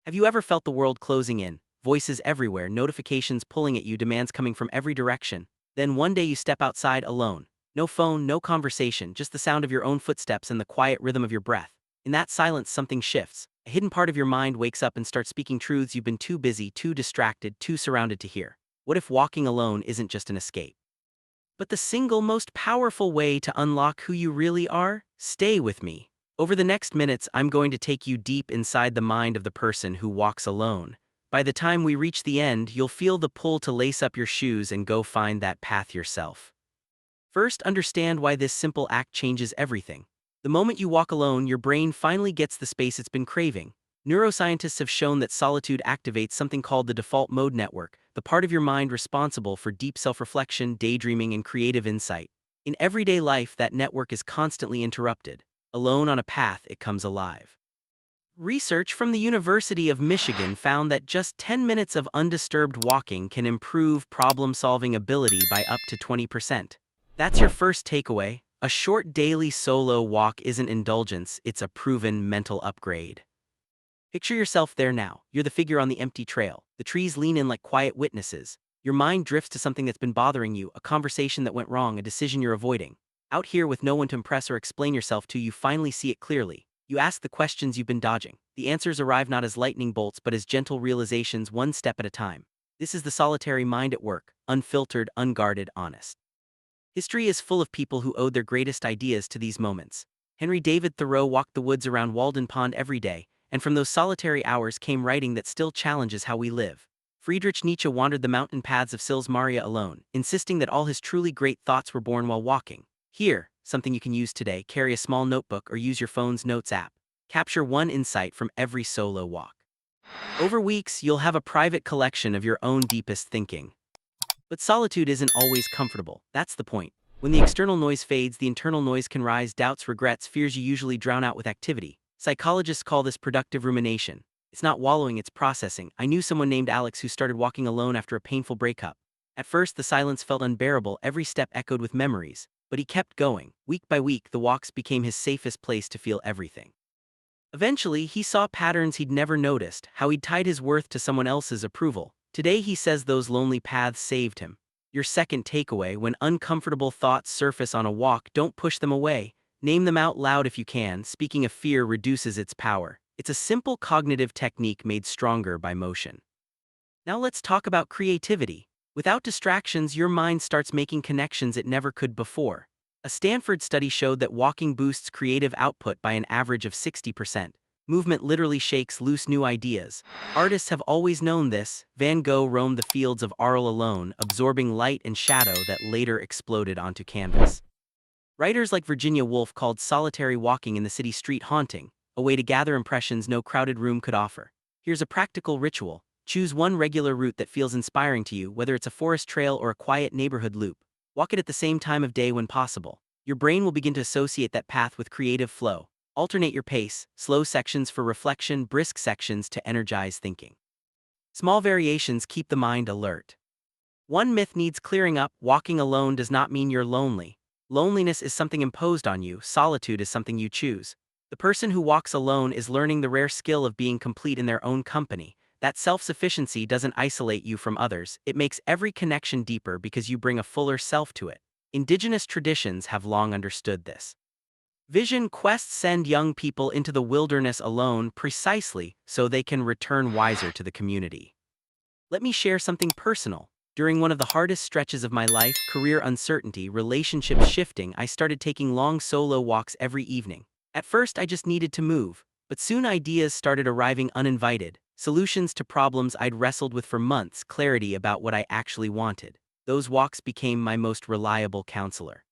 Have you ever felt the world closing in, voices everywhere, notifications pulling at you, demands coming from every direction? Then one day you step outside alone. No phone, no conversation, just the sound of your own footsteps and the quiet rhythm of your breath. In that silence, something shifts. A hidden part of your mind wakes up and starts speaking truths you've been too busy, too distracted, too surrounded to hear. What if walking alone isn't just an escape, but the single most powerful way to unlock who you really are? Stay with me. Over the next minutes, I'm going to take you deep inside the mind of the person who walks alone. By the time we reach the end, you'll feel the pull to lace up your shoes and go find that path yourself. First, understand why this simple act changes everything. The moment you walk alone, your brain finally gets the space it's been craving. Neuroscientists have shown that solitude activates something called the default mode network, the part of your mind responsible for deep self-reflection, daydreaming, and creative insight. In everyday life, that network is constantly interrupted. Alone on a path, it comes alive. Research from the University of Michigan found that just 10 minutes of undisturbed walking can improve problem-solving ability by up to 20%. That's your first takeaway. A short daily solo walk isn't indulgence, it's a proven mental upgrade. Picture yourself there now. You're the figure on the empty trail. The trees lean in like quiet witnesses. Your mind drifts to something that's been bothering you, a conversation that went wrong, a decision you're avoiding. Out here with no one to impress or explain yourself to, you finally see it clearly. You ask the questions you've been dodging. The answers arrive not as lightning bolts but as gentle realizations, one step at a time. This is the solitary mind at work, unfiltered, unguarded, honest. History is full of people who owed their greatest ideas to these moments. Henry David Thoreau walked the woods around Walden Pond every day, and from those solitary hours came writing that still challenges how we live. Friedrich Nietzsche wandered the mountain paths of Sils Maria alone, insisting that all his truly great thoughts were born while walking. Here, something you can use today: carry a small notebook or use your phone's notes app. Capture one insight from every solo walk. Over weeks, you'll have a private collection of your own deepest thinking. But solitude isn't always comfortable. That's the point. When the external noise fades, the internal noise can rise: doubts, regrets, fears you usually drown out with activity. Psychologists call this productive rumination. It's not wallowing, it's processing. I knew someone named Alex who started walking alone after a painful breakup. At first, the silence felt unbearable, every step echoed with memories. But he kept going. Week by week, the walks became his safest place to feel everything. Eventually, he saw patterns he'd never noticed, how he'd tied his worth to someone else's approval. Today he says those lonely paths saved him. Your second takeaway: when uncomfortable thoughts surface on a walk, don't push them away. Name them out loud if you can. Speaking of fear reduces its power. It's a simple cognitive technique made stronger by motion. Now let's talk about creativity. Without distractions, your mind starts making connections it never could before. A Stanford study showed that walking boosts creative output by an average of 60%. Movement literally shakes loose new ideas. Artists have always known this. Van Gogh roamed the fields of Arles alone, absorbing light and shadow that later exploded onto canvas. Writers like Virginia Woolf called solitary walking in the city street haunting, a way to gather impressions no crowded room could offer. Here's a practical ritual. Choose one regular route that feels inspiring to you, whether it's a forest trail or a quiet neighborhood loop. Walk it at the same time of day when possible. Your brain will begin to associate that path with creative flow. Alternate your pace: slow sections for reflection, brisk sections to energize thinking. Small variations keep the mind alert. One myth needs clearing up: walking alone does not mean you're lonely. Loneliness is something imposed on you, solitude is something you choose. The person who walks alone is learning the rare skill of being complete in their own company. That self-sufficiency doesn't isolate you from others, it makes every connection deeper because you bring a fuller self to it. Indigenous traditions have long understood this. Vision quests send young people into the wilderness alone precisely so they can return wiser to the community. Let me share something personal. During one of the hardest stretches of my life, career uncertainty, relationship shifting, I started taking long solo walks every evening. At first, I just needed to move, but soon ideas started arriving uninvited. Solutions to problems I'd wrestled with for months, clarity about what I actually wanted. Those walks became my most reliable counselor.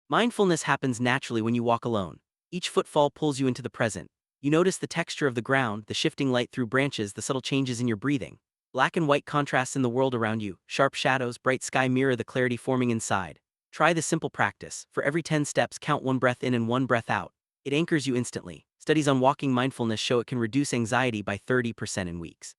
Mindfulness happens naturally when you walk alone. Each footfall pulls you into the present. You notice the texture of the ground, the shifting light through branches, the subtle changes in your breathing. Black and white contrasts in the world around you, sharp shadows, bright sky mirror the clarity forming inside. Try this simple practice. For every 10 steps, count one breath in and one breath out. It anchors you instantly. Studies on walking mindfulness show it can reduce anxiety by 30% in weeks.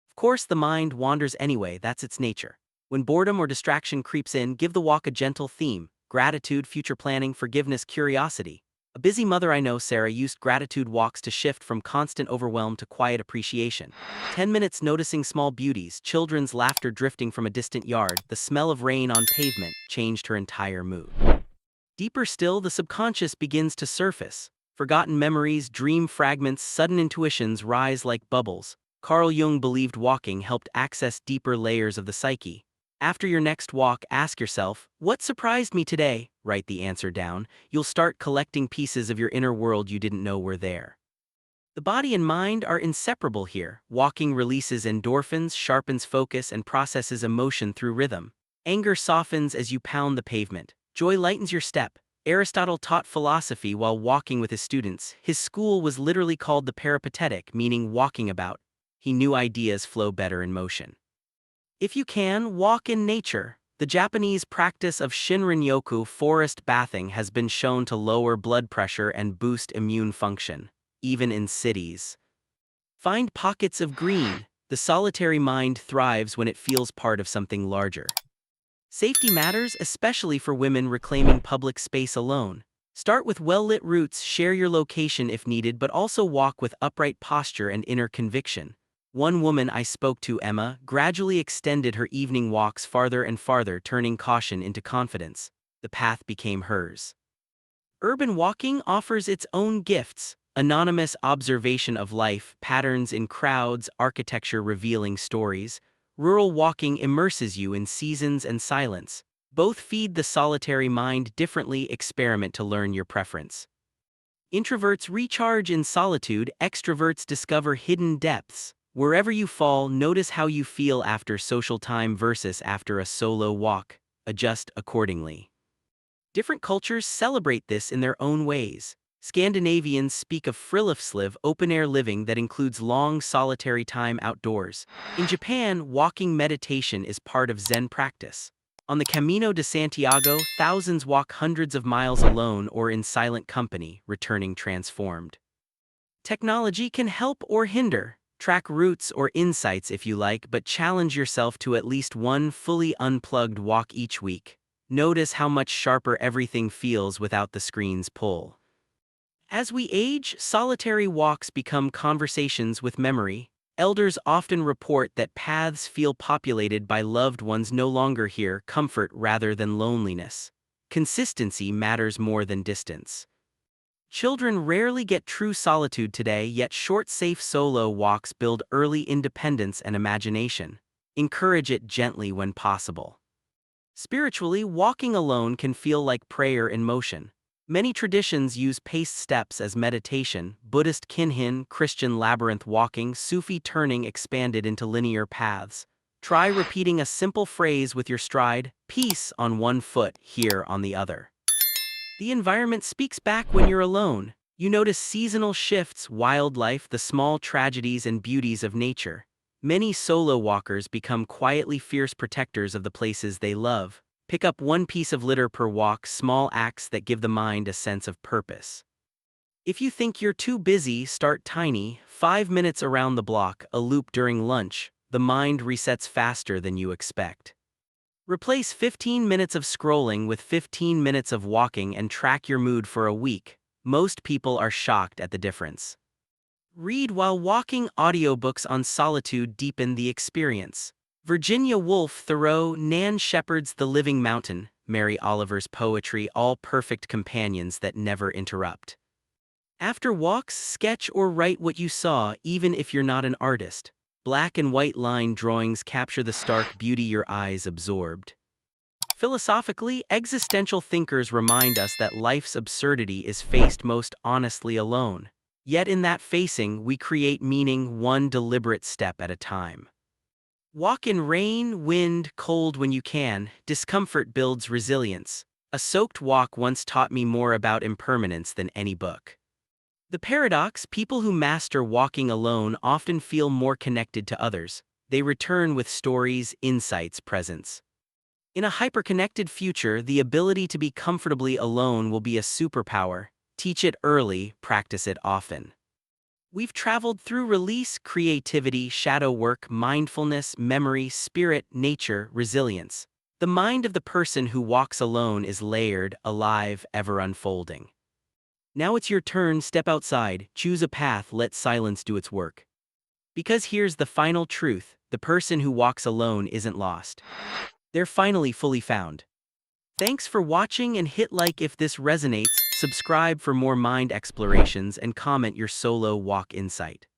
Of course, the mind wanders anyway, that's its nature. When boredom or distraction creeps in, give the walk a gentle theme: gratitude, future planning, forgiveness, curiosity. A busy mother I know, Sarah, used gratitude walks to shift from constant overwhelm to quiet appreciation. 10 minutes noticing small beauties, children's laughter drifting from a distant yard, the smell of rain on pavement changed her entire mood. Deeper still, the subconscious begins to surface. Forgotten memories, dream fragments, sudden intuitions rise like bubbles. Carl Jung believed walking helped access deeper layers of the psyche. After your next walk, ask yourself, what surprised me today? Write the answer down. You'll start collecting pieces of your inner world you didn't know were there. The body and mind are inseparable here. Walking releases endorphins, sharpens focus, and processes emotion through rhythm. Anger softens as you pound the pavement. Joy lightens your step. Aristotle taught philosophy while walking with his students. His school was literally called the peripatetic, meaning walking about. He knew ideas flow better in motion. If you can, walk in nature. The Japanese practice of Shinrin-yoku forest bathing has been shown to lower blood pressure and boost immune function, even in cities. Find pockets of green. The solitary mind thrives when it feels part of something larger. Safety matters, especially for women reclaiming public space alone. Start with well-lit routes, share your location if needed, but also walk with upright posture and inner conviction. One woman I spoke to, Emma, gradually extended her evening walks farther and farther, turning caution into confidence. The path became hers. Urban walking offers its own gifts. Anonymous observation of life, patterns in crowds, architecture revealing stories. Rural walking immerses you in seasons and silence. Both feed the solitary mind differently. Experiment to learn your preference. Introverts recharge in solitude, extroverts discover hidden depths. Wherever you fall, notice how you feel after social time versus after a solo walk. Adjust accordingly. Different cultures celebrate this in their own ways. Scandinavians speak of friluftsliv, open-air living that includes long solitary time outdoors. In Japan, walking meditation is part of Zen practice. On the Camino de Santiago, thousands walk hundreds of miles alone or in silent company, returning transformed. Technology can help or hinder. Track routes or insights if you like, but challenge yourself to at least one fully unplugged walk each week. Notice how much sharper everything feels without the screen's pull. As we age, solitary walks become conversations with memory. Elders often report that paths feel populated by loved ones no longer here, comfort rather than loneliness. Consistency matters more than distance. Children rarely get true solitude today, yet short, safe solo walks build early independence and imagination. Encourage it gently when possible. Spiritually, walking alone can feel like prayer in motion. Many traditions use paced steps as meditation. Buddhist kinhin, Christian labyrinth walking, Sufi turning expanded into linear paths. Try repeating a simple phrase with your stride, peace on one foot, here on the other. The environment speaks back when you're alone. You notice seasonal shifts, wildlife, the small tragedies and beauties of nature. Many solo walkers become quietly fierce protectors of the places they love. Pick up one piece of litter per walk, small acts that give the mind a sense of purpose. If you think you're too busy, start tiny. 5 minutes around the block, a loop during lunch. The mind resets faster than you expect. Replace 15 minutes of scrolling with 15 minutes of walking and track your mood for a week. Most people are shocked at the difference. Read while walking. Audiobooks on solitude deepen the experience. Virginia Woolf, Thoreau, Nan Shepherd's The Living Mountain, Mary Oliver's poetry, all perfect companions that never interrupt. After walks, sketch or write what you saw, even if you're not an artist. Black and white line drawings capture the stark beauty your eyes absorbed. Philosophically, existential thinkers remind us that life's absurdity is faced most honestly alone. Yet in that facing, we create meaning one deliberate step at a time. Walk in rain, wind, cold when you can. Discomfort builds resilience. A soaked walk once taught me more about impermanence than any book. The paradox: people who master walking alone often feel more connected to others. They return with stories, insights, presence. In a hyperconnected future, the ability to be comfortably alone will be a superpower. Teach it early, practice it often. We've traveled through release, creativity, shadow work, mindfulness, memory, spirit, nature, resilience. The mind of the person who walks alone is layered, alive, ever unfolding. Now it's your turn, step outside, choose a path, let silence do its work. Because here's the final truth, the person who walks alone isn't lost. They're finally fully found. Thanks for watching and hit like if this resonates, subscribe for more mind explorations and comment your solo walk insight.